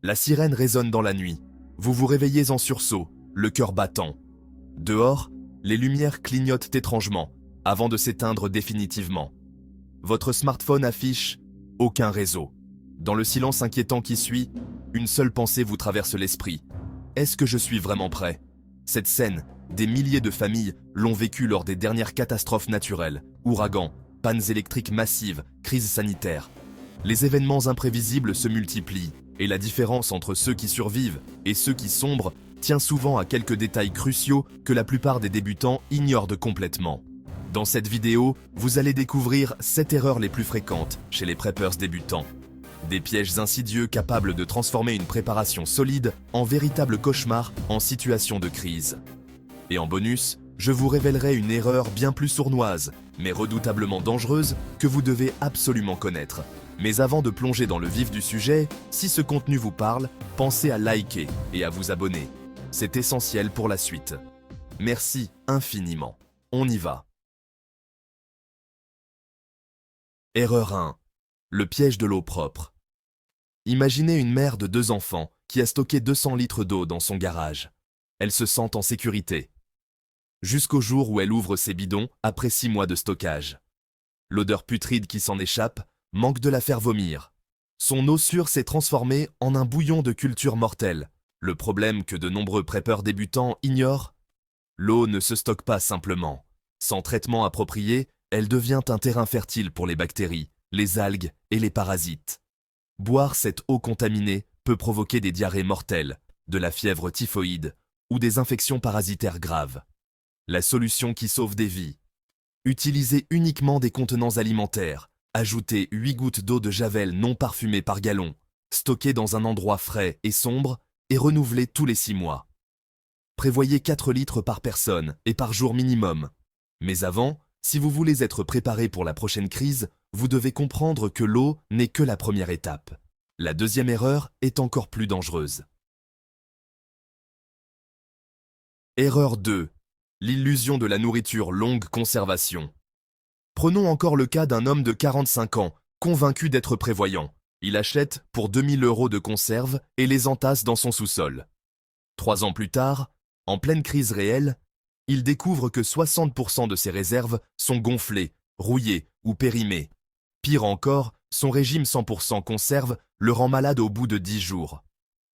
La sirène résonne dans la nuit. Vous vous réveillez en sursaut, le cœur battant. Dehors, les lumières clignotent étrangement, avant de s'éteindre définitivement. Votre smartphone affiche « Aucun réseau ». Dans le silence inquiétant qui suit, une seule pensée vous traverse l'esprit. Est-ce que je suis vraiment prêt? Cette scène, des milliers de familles l'ont vécue lors des dernières catastrophes naturelles, ouragans, pannes électriques massives, crises sanitaires. Les événements imprévisibles se multiplient, et la différence entre ceux qui survivent et ceux qui sombrent tient souvent à quelques détails cruciaux que la plupart des débutants ignorent complètement. Dans cette vidéo, vous allez découvrir 7 erreurs les plus fréquentes chez les preppers débutants. Des pièges insidieux capables de transformer une préparation solide en véritable cauchemar en situation de crise. Et en bonus, je vous révélerai une erreur bien plus sournoise, mais redoutablement dangereuse, que vous devez absolument connaître. Mais avant de plonger dans le vif du sujet, si ce contenu vous parle, pensez à liker et à vous abonner. C'est essentiel pour la suite. Merci infiniment. On y va. Erreur 1. Le piège de l'eau propre. Imaginez une mère de 2 enfants qui a stocké 200 litres d'eau dans son garage. Elle se sent en sécurité. Jusqu'au jour où elle ouvre ses bidons après 6 mois de stockage. L'odeur putride qui s'en échappe manque de la faire vomir. Son eau sûre s'est transformée en un bouillon de culture mortelle. Le problème que de nombreux preppers débutants ignorent, l'eau ne se stocke pas simplement. Sans traitement approprié, elle devient un terrain fertile pour les bactéries, les algues et les parasites. Boire cette eau contaminée peut provoquer des diarrhées mortelles, de la fièvre typhoïde ou des infections parasitaires graves. La solution qui sauve des vies. Utilisez uniquement des contenants alimentaires. Ajoutez 8 gouttes d'eau de javel non parfumée par gallon. Stockez dans un endroit frais et sombre et renouvelez tous les 6 mois. Prévoyez 4 litres par personne et par jour minimum. Mais avant, si vous voulez être préparé pour la prochaine crise, vous devez comprendre que l'eau n'est que la première étape. La deuxième erreur est encore plus dangereuse. Erreur 2. L'illusion de la nourriture longue conservation. Prenons encore le cas d'un homme de 45 ans, convaincu d'être prévoyant. Il achète pour 2000 € de conserve et les entasse dans son sous-sol. 3 ans plus tard, en pleine crise réelle, il découvre que 60% de ses réserves sont gonflées, rouillées ou périmées. Pire encore, son régime 100% conserve le rend malade au bout de 10 jours.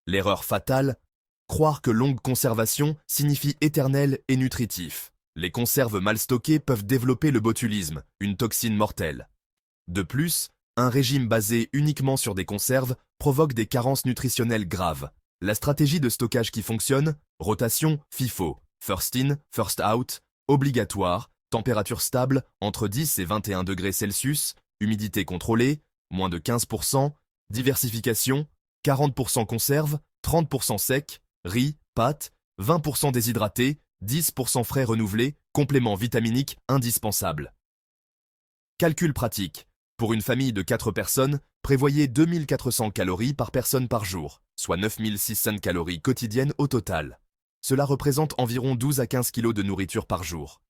L'erreur fatale, croire que longue conservation signifie éternel et nutritif. Les conserves mal stockées peuvent développer le botulisme, une toxine mortelle. De plus, un régime basé uniquement sur des conserves provoque des carences nutritionnelles graves. La stratégie de stockage qui fonctionne, rotation, FIFO, first in, first out, obligatoire, température stable entre 10 et 21 degrés Celsius, humidité contrôlée, moins de 15%, diversification, 40% conserve, 30% sec, riz, pâtes, 20% déshydraté, 10% frais renouvelé, complément vitaminique indispensable. Calcul pratique. Pour une famille de 4 personnes, prévoyez 2400 calories par personne par jour, soit 9600 calories quotidiennes au total. Cela représente environ 12 à 15 kg de nourriture par jour.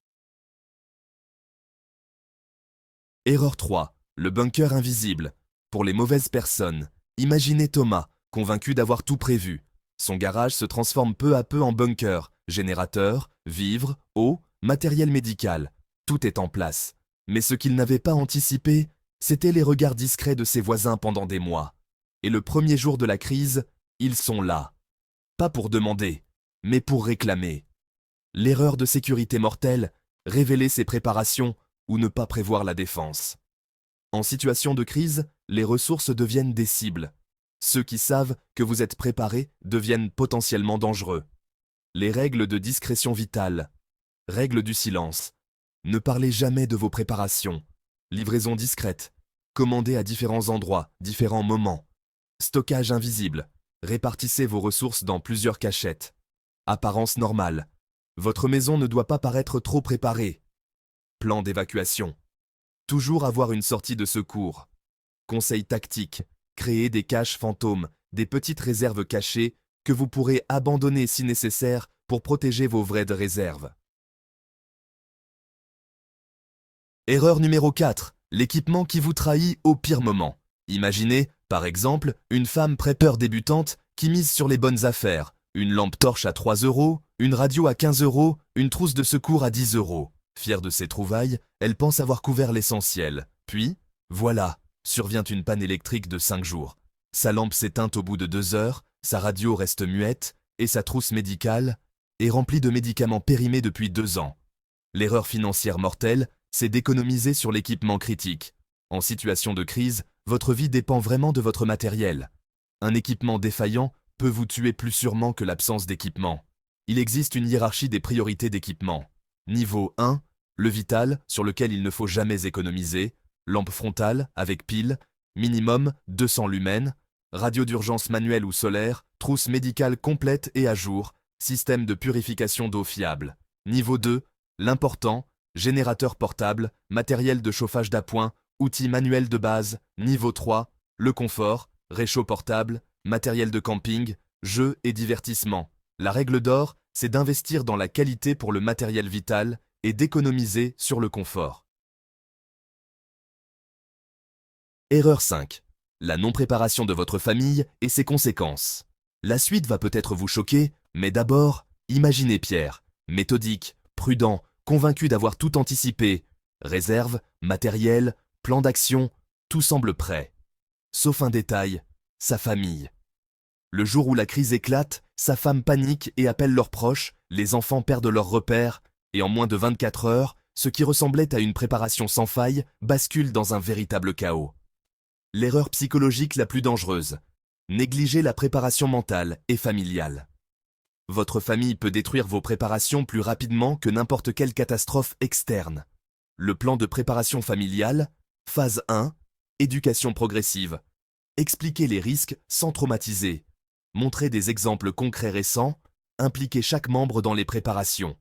Erreur 3. Le bunker invisible. Pour les mauvaises personnes, imaginez Thomas, convaincu d'avoir tout prévu. Son garage se transforme peu à peu en bunker. Générateur, vivres, eau, matériel médical. Tout est en place. Mais ce qu'il n'avait pas anticipé, c'était les regards discrets de ses voisins pendant des mois. Et le premier jour de la crise, ils sont là. Pas pour demander, mais pour réclamer. L'erreur de sécurité mortelle, révéler ses préparations ou ne pas prévoir la défense. En situation de crise, les ressources deviennent des cibles. Ceux qui savent que vous êtes préparé deviennent potentiellement dangereux. Les règles de discrétion vitale. Règle du silence. Ne parlez jamais de vos préparations. Livraison discrète. Commandez à différents endroits, différents moments. Stockage invisible. Répartissez vos ressources dans plusieurs cachettes. Apparence normale. Votre maison ne doit pas paraître trop préparée. Plan d'évacuation. Toujours avoir une sortie de secours. Conseil tactique. Créer des caches fantômes, des petites réserves cachées que vous pourrez abandonner si nécessaire pour protéger vos vraies réserves. Erreur numéro 4. L'équipement qui vous trahit au pire moment. Imaginez, par exemple, une femme prepper débutante qui mise sur les bonnes affaires. Une lampe torche à 3 euros, une radio à 15 euros, une trousse de secours à 10 euros. Fière de ses trouvailles, elle pense avoir couvert l'essentiel. Puis, voilà, survient une panne électrique de 5 jours. Sa lampe s'éteint au bout de 2 heures, sa radio reste muette, et sa trousse médicale est remplie de médicaments périmés depuis 2 ans. L'erreur financière mortelle, c'est d'économiser sur l'équipement critique. En situation de crise, votre vie dépend vraiment de votre matériel. Un équipement défaillant peut vous tuer plus sûrement que l'absence d'équipement. Il existe une hiérarchie des priorités d'équipement. Niveau 1, le vital, sur lequel il ne faut jamais économiser, lampe frontale avec pile, minimum 200 lumens, radio d'urgence manuelle ou solaire, trousse médicale complète et à jour, système de purification d'eau fiable. Niveau 2, l'important, générateur portable, matériel de chauffage d'appoint, outils manuels de base. Niveau 3, le confort, réchaud portable, matériel de camping, jeux et divertissement. La règle d'or, c'est d'investir dans la qualité pour le matériel vital et d'économiser sur le confort. Erreur 5. La non-préparation de votre famille et ses conséquences. La suite va peut-être vous choquer, mais d'abord, imaginez Pierre, méthodique, prudent, convaincu d'avoir tout anticipé. Réserve, matériel, plan d'action, tout semble prêt. Sauf un détail, sa famille. Le jour où la crise éclate, sa femme panique et appelle leurs proches, les enfants perdent leurs repères, et en moins de 24 heures, ce qui ressemblait à une préparation sans faille bascule dans un véritable chaos. L'erreur psychologique la plus dangereuse. Négliger la préparation mentale et familiale. Votre famille peut détruire vos préparations plus rapidement que n'importe quelle catastrophe externe. Le plan de préparation familiale, phase 1, éducation progressive. Expliquer les risques sans traumatiser. Montrer des exemples concrets récents, impliquer chaque membre dans les préparations.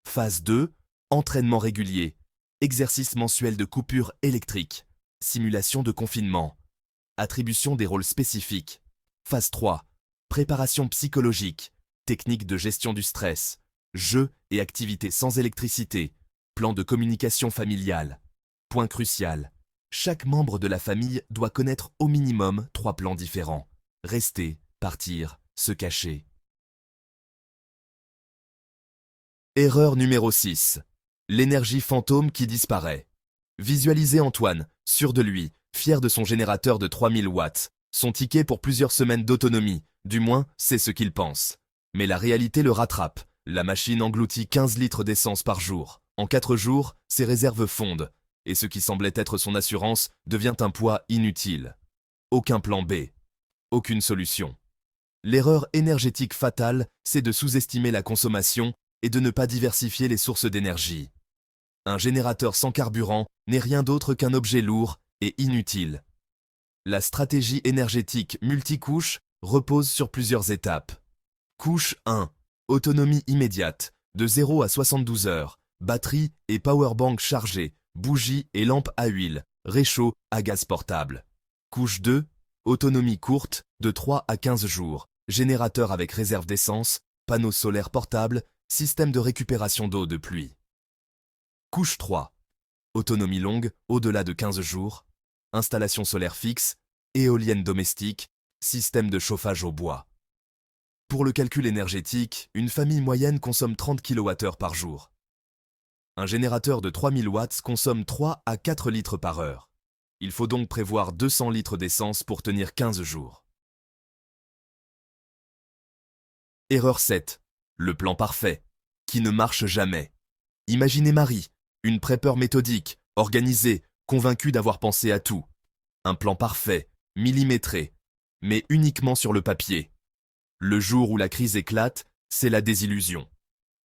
Phase 2, entraînement régulier. Exercice mensuel de coupure électrique. Simulation de confinement. Attribution des rôles spécifiques. Phase 3, préparation psychologique. Technique de gestion du stress. Jeux et activités sans électricité. Plan de communication familiale. Point crucial. Chaque membre de la famille doit connaître au minimum 3 plans différents. Rester, partir, se cacher. Erreur numéro 6. L'énergie fantôme qui disparaît. Visualisez Antoine, sûr de lui, fier de son générateur de 3000 watts, son ticket pour plusieurs semaines d'autonomie, du moins c'est ce qu'il pense. Mais la réalité le rattrape. La machine engloutit 15 litres d'essence par jour. En 4 jours, ses réserves fondent, et ce qui semblait être son assurance devient un poids inutile. Aucun plan B. Aucune solution. L'erreur énergétique fatale, c'est de sous-estimer la consommation et de ne pas diversifier les sources d'énergie. Un générateur sans carburant n'est rien d'autre qu'un objet lourd et inutile. La stratégie énergétique multicouche repose sur plusieurs étapes. Couche 1. Autonomie immédiate, de 0 à 72 heures, batterie et powerbank chargés, bougies et lampes à huile, réchaud à gaz portable. Couche 2. Autonomie courte, de 3 à 15 jours, générateur avec réserve d'essence, panneaux solaires portables, système de récupération d'eau de pluie. Couche 3. Autonomie longue, au-delà de 15 jours, installation solaire fixe, éolienne domestique, système de chauffage au bois. Pour le calcul énergétique, une famille moyenne consomme 30 kWh par jour. Un générateur de 3000 watts consomme 3 à 4 litres par heure. Il faut donc prévoir 200 litres d'essence pour tenir 15 jours. Erreur 7. Le plan parfait, qui ne marche jamais. Imaginez Marie, une prépeur méthodique, organisée, convaincue d'avoir pensé à tout. Un plan parfait, millimétré, mais uniquement sur le papier. Le jour où la crise éclate, c'est la désillusion.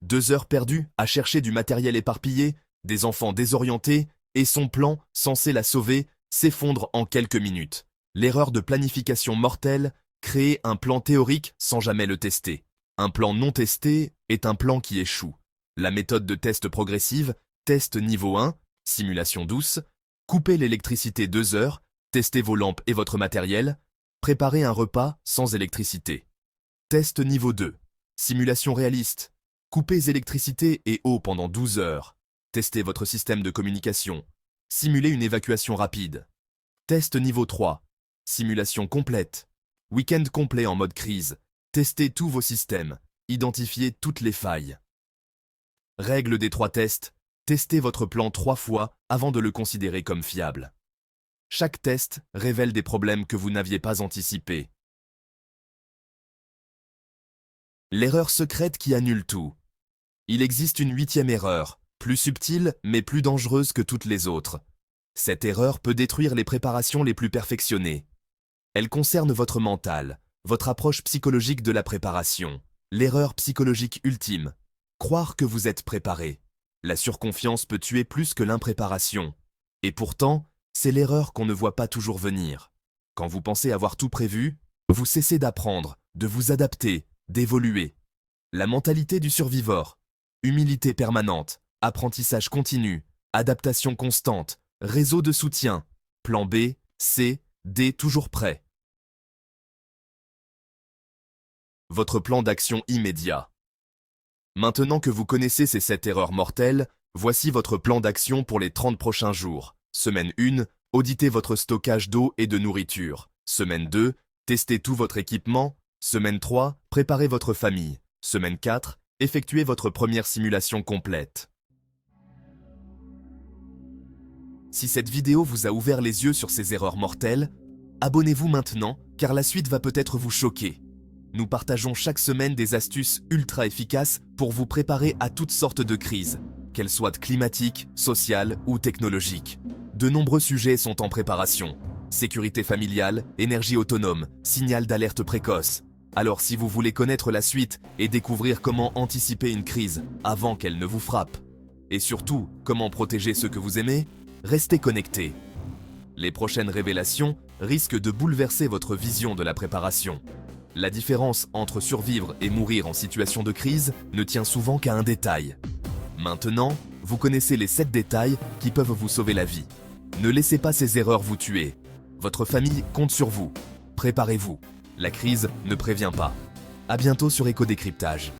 2 heures perdues à chercher du matériel éparpillé, des enfants désorientés, et son plan, censé la sauver, s'effondre en quelques minutes. L'erreur de planification mortelle, créer un plan théorique sans jamais le tester. Un plan non testé est un plan qui échoue. La méthode de test progressive, test niveau 1, simulation douce, coupez l'électricité 2 heures, testez vos lampes et votre matériel, préparez un repas sans électricité. Test niveau 2, simulation réaliste, coupez électricité et eau pendant 12 heures, testez votre système de communication, simulez une évacuation rapide. Test niveau 3, simulation complète, Week-end complet en mode crise. Testez tous vos systèmes. Identifiez toutes les failles. Règle des 3 tests. Testez votre plan 3 fois avant de le considérer comme fiable. Chaque test révèle des problèmes que vous n'aviez pas anticipés. L'erreur secrète qui annule tout. Il existe une 8e erreur, plus subtile mais plus dangereuse que toutes les autres. Cette erreur peut détruire les préparations les plus perfectionnées. Elle concerne votre mental, votre approche psychologique de la préparation. L'erreur psychologique ultime. Croire que vous êtes préparé. La surconfiance peut tuer plus que l'impréparation. Et pourtant, c'est l'erreur qu'on ne voit pas toujours venir. Quand vous pensez avoir tout prévu, vous cessez d'apprendre, de vous adapter, d'évoluer. La mentalité du survivor. Humilité permanente, apprentissage continu, adaptation constante, réseau de soutien, plan B, C, D toujours prêt. Votre plan d'action immédiat. Maintenant que vous connaissez ces 7 erreurs mortelles, voici votre plan d'action pour les 30 prochains jours. Semaine 1, auditez votre stockage d'eau et de nourriture. Semaine 2, testez tout votre équipement. Semaine 3, préparez votre famille. Semaine 4, effectuez votre première simulation complète. Si cette vidéo vous a ouvert les yeux sur ces erreurs mortelles, abonnez-vous maintenant car la suite va peut-être vous choquer. Nous partageons chaque semaine des astuces ultra efficaces pour vous préparer à toutes sortes de crises, qu'elles soient climatiques, sociales ou technologiques. De nombreux sujets sont en préparation. Sécurité familiale, énergie autonome, signal d'alerte précoce. Alors si vous voulez connaître la suite et découvrir comment anticiper une crise avant qu'elle ne vous frappe, et surtout comment protéger ceux que vous aimez, restez connectés. Les prochaines révélations risquent de bouleverser votre vision de la préparation. La différence entre survivre et mourir en situation de crise ne tient souvent qu'à un détail. Maintenant, vous connaissez les 7 détails qui peuvent vous sauver la vie. Ne laissez pas ces erreurs vous tuer. Votre famille compte sur vous. Préparez-vous. La crise ne prévient pas. À bientôt sur Éco Décryptage.